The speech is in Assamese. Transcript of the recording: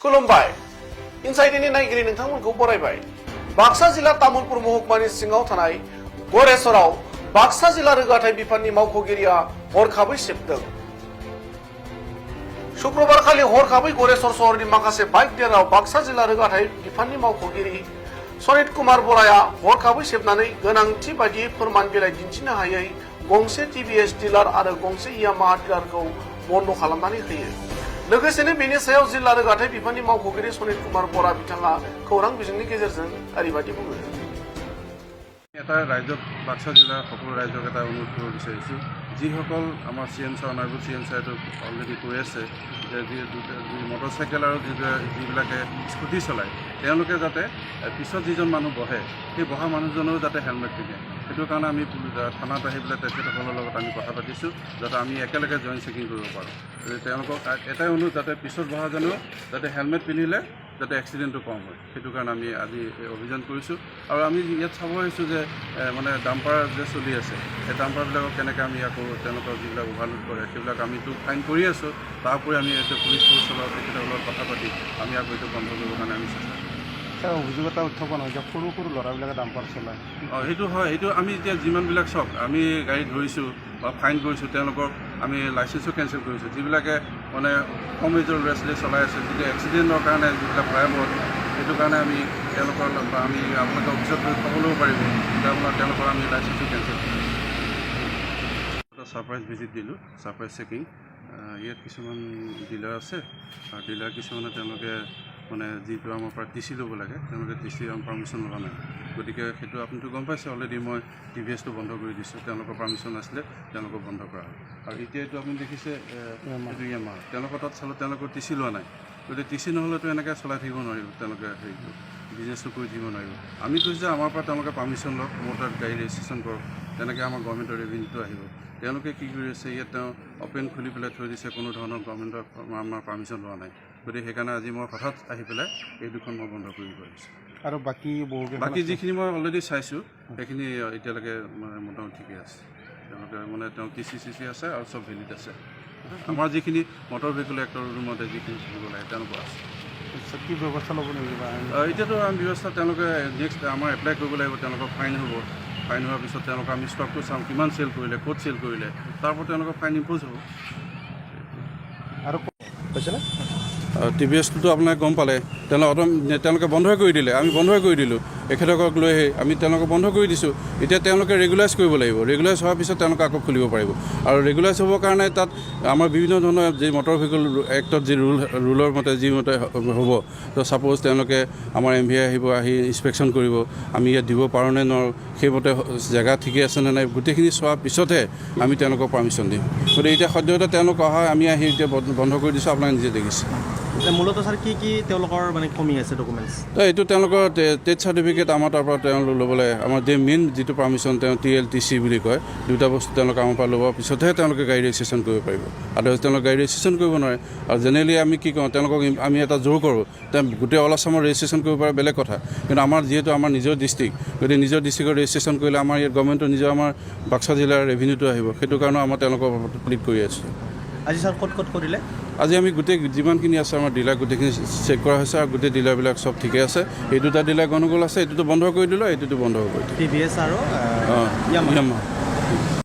खुलुमबाय इनसाइडनि नायगिरि नोंथांमोनखौ बरायबाय बाक्सा जिल्ला तामुलपुर महकुमानि सिङाव थानाय गरेसराव बाक्सा जिल्ला रोगाथाइ बिफाननि मावख'गिरिया हरखाबै सेबदों शुक्रबारखालि हरखाबै गरेसर सहरनि माखासे बाइक डेराव बाक्सा जिल्ला रोगाथाइ बिफाननि मावख'गिरि सनित कुमार बराया हरखाबै सेबनानै गोनांथि बायदियै फोरमान बिलाइ दिन्थिनो हायै गंसे टिभिएस डिलार आरो गंसे यामाहा डिलारखौ बन्द खालामनानै होयो लोगोसेनो बेनि सायाव जिल्ला रोगाथाइ बिफाननि मावख'गिरि सनित कुमार बरा बिथाङा खौरां बिजोंनि गेजेरजों ओरैबायदि बुङो এটা ৰাজ্যত বাক্সা জিলাৰ সকলো ৰাজ্যক এটা অনুৰোধ কৰিব বিচাৰিছোঁ যিসকল আমাৰ CM ছাৰ অনাৰেবল CM ছাৰেতো অলৰেডি কৈ আছে যে মটৰচাইকেল আৰু যিবিলাকে স্কুটি চলায় তেওঁলোকে যাতে পিছত যিজন মানুহ বহে সেই বহা মানুহজনেও যাতে হেলমেট পিন্ধে সেইটো কাৰণে আমি থানাত আহি পেলাই তেখেতসকলৰ লগত আমি কথা পাতিছোঁ যাতে আমি একেলগে জইণ্ট চেকিং কৰিব পাৰোঁ তেওঁলোকক এটাই অনুৰোধ যাতে পিছত বহাজনেও যাতে হেলমেট পিন্ধিলে যাতে এক্সিডেণ্টটো কম হয় সেইটো কাৰণে আমি আজি অভিযান কৰিছোঁ আৰু আমি ইয়াত চাব আহিছোঁ যে মানে ডাম্পাৰ যে চলি আছে সেই ডাম্পাৰবিলাকক কেনেকৈ আমি আকৌ তেওঁলোকৰ যিবিলাক অভাৰলোড কৰে সেইবিলাক আমিতো ফাইন কৰি আছোঁ তাৰ উপৰি আমি এতিয়া পুলিচ ফ'ৰ্চৰ লগত তেখেতৰ লগত কথা পাতি আমি আকৌ এইটো বন্ধ কৰিবৰ কাৰণে আমি চেষ্টা কৰিম অভিযোগ এটা উত্থাপন হয় যে সৰু সৰু ল'ৰাবিলাকে ডাম্পাৰ চলায় সেইটো হয় সেইটো আমি এতিয়া যিমানবিলাক চাওক আমি গাড়ী ধৰিছোঁ বা ফাইন কৰিছোঁ তেওঁলোকক আমি লাইচেঞ্চো কেঞ্চেল কৰিছোঁ যিবিলাকে মানে কম এজৰ ল'ৰা ছোৱালী চলাই আছে যেতিয়া এক্সিডেণ্টৰ কাৰণে যিবিলাক ভয়াৱহ সেইটো কাৰণে আমি তেওঁলোকৰ আমি আপোনালোকে অফিচত গৈ খবলৈও পাৰিব তেওঁলোকৰ আমি লাইচেঞ্চো কেঞ্চেল কৰিছোঁ এটা ছাৰপ্ৰাইজ ভিজিট দিলোঁ ছাৰপ্ৰাইজ চেকিং ইয়াত কিছুমান ডিলাৰ আছে আৰু ডিলাৰ কিছুমানে তেওঁলোকে মানে যিটো আমাৰ পৰা টিচি ল'ব লাগে তেওঁলোকে টিচি পাৰ্মিশ্যন লোৱা নাই গতিকে সেইটো আপুনিতো গম পাইছে অলৰেডি মই টিভিএছটো বন্ধ কৰি দিছোঁ তেওঁলোকৰ পাৰ্মিশ্যন আছিলে তেওঁলোকক বন্ধ কৰা হ'ল আৰু এতিয়া এইটো আপুনি দেখিছে এইটো ইয়ামাহা তেওঁলোকৰ তাত চালোঁ তেওঁলোকৰ টিচি লোৱা নাই গতিকে টিচি নহ'লেতো এনেকৈ চলাই থাকিব নোৱাৰিব তেওঁলোকে হেৰিটো বিজনেছটো কৰি থাকিব নোৱাৰিব আমি কৈছোঁ যে আমাৰ পৰা তেওঁলোকে পাৰ্মিশ্যন লওক মোৰ তাত গাড়ী ৰেজিষ্ট্ৰেশ্যন কৰক তেনেকৈ আমাৰ গভৰ্ণমেণ্টৰ ৰেভিনিউটো আহিব তেওঁলোকে কি কৰি আছে ইয়াত তেওঁ অপেন খুলি পেলাই থৈ দিছে কোনো ধৰণৰ গভৰ্ণমেণ্টৰ আমাৰ পাৰ্মিশ্যন লোৱা নাই গতিকে সেইকাৰণে আজি মই হঠাৎ আহি পেলাই এই দুখন মই বন্ধ কৰি কৰিছোঁ আৰু বাকী যিখিনি মই অলৰেডি চাইছোঁ সেইখিনি এতিয়ালৈকে মানে মোটামুটি ঠিকে আছে তেওঁলোকে মানে তেওঁ টিচি আছে আৰু চব ভেলিড আছে আমাৰ যিখিনি মটৰ ভেহিকুল এক্টৰ ৰুমতে যিখিনি থাকিব লাগে তেওঁলোকৰ আছে কি ব্যৱস্থা ল'ব লাগিব এতিয়াতো আমি ব্যৱস্থা তেওঁলোকে নেক্সট আমাৰ এপ্লাই কৰিব লাগিব তেওঁলোকৰ ফাইন হ'ব ফাইন হোৱাৰ পিছত তেওঁলোকে আমি ষ্টকটো চাম কিমান চেল কৰিলে ক'ত চেল কৰিলে তাৰ ওপৰত তেওঁলোকৰ ফাইন ইম্প'জ হ'ব আৰু কৈছেনে টিভিএছটোতো আপোনাক গম পালে তেওঁলোকে বন্ধই কৰি দিলে আমি বন্ধই কৰি দিলোঁ এখেতক লৈ আহি আমি তেওঁলোকক বন্ধ কৰি দিছোঁ এতিয়া তেওঁলোকে ৰেগুলাইজ কৰিব লাগিব ৰেগুলাইজ হোৱাৰ পিছত তেওঁলোকে আকৌ খুলিব পাৰিব আৰু ৰেগুলাইজ হ'বৰ কাৰণে তাত আমাৰ বিভিন্ন ধৰণৰ যি মটৰ ভেহিকুল এক্টত যি ৰুলৰ মতে যি মতে হ'ব তো ছাপ'জ তেওঁলোকে আমাৰ MVA আহিব আহি ইনস্পেকশ্যন কৰিব আমি ইয়াত দিব পাৰোঁ নে নোৱাৰোঁ সেইমতে জেগা ঠিকে আছে নে নাই গোটেইখিনি চোৱাৰ পিছতহে আমি তেওঁলোকক পাৰ্মিশ্যন দিম গতিকে এতিয়া সদ্যহতে তেওঁলোক অহা আমি আহি এতিয়া বন্ধ কৰি দিছোঁ আপোনালোকে নিজে দেখিছে মূলত ছাৰ কি তেওঁলোকৰ মানে কমি আছে ডকুমেণ্টছ এইটো তেওঁলোকৰ টেট চাৰ্টিফিকেট আমাৰ তাৰ পৰা তেওঁলোক ল'বলৈ আমাৰ যে মেইন যিটো পাৰ্মিশ্যন তেওঁ TLTC বুলি কয় দুটা বস্তু তেওঁলোকে আমাৰ পৰা ল'ব পিছতহে তেওঁলোকে গাড়ী ৰেজিষ্ট্ৰেশ্যন কৰিব পাৰিব আদাৰৱাইজ তেওঁলোকে গাড়ী ৰেজিষ্ট্ৰেশ্যন কৰিব নোৱাৰে আৰু জেনেৰেলি আমি কি কওঁ তেওঁলোকক আমি এটা জোৰ কৰোঁ তেওঁ গোটেই অল আছামৰ ৰেজিষ্ট্ৰেশ্যন কৰিব পাৰে বেলেগ কথা কিন্তু আমাৰ যিহেতু আমাৰ নিজৰ ডিষ্ট্ৰিক্ট গতিকে নিজৰ ডিষ্ট্ৰিক্টৰ ৰেজিষ্ট্ৰেশ্যন কৰিলে আমাৰ ইয়াত গভৰ্ণমেণ্টৰ নিজৰ আমাৰ বাক্সা জিলাৰ ৰেভিনিউটো আহিব সেইটো কাৰণে আমাৰ তেওঁলোকৰ প্লিট কৰি আছোঁ আজি ছাৰ ক'ত কৰিলে আজি আমি গোটেই যিমানখিনি আছে আমাৰ ডিলাৰ গোটেইখিনি চেক কৰা হৈছে আৰু গোটেই ডিলাৰবিলাক চব ঠিকে আছে এই দুটা ডিলাৰ গণ্ডগোল আছে এইটোতো বন্ধ কৰি দিলোঁ এইটোতো বন্ধ কৰি দিলোঁ TVS আৰু ইয়ামাহা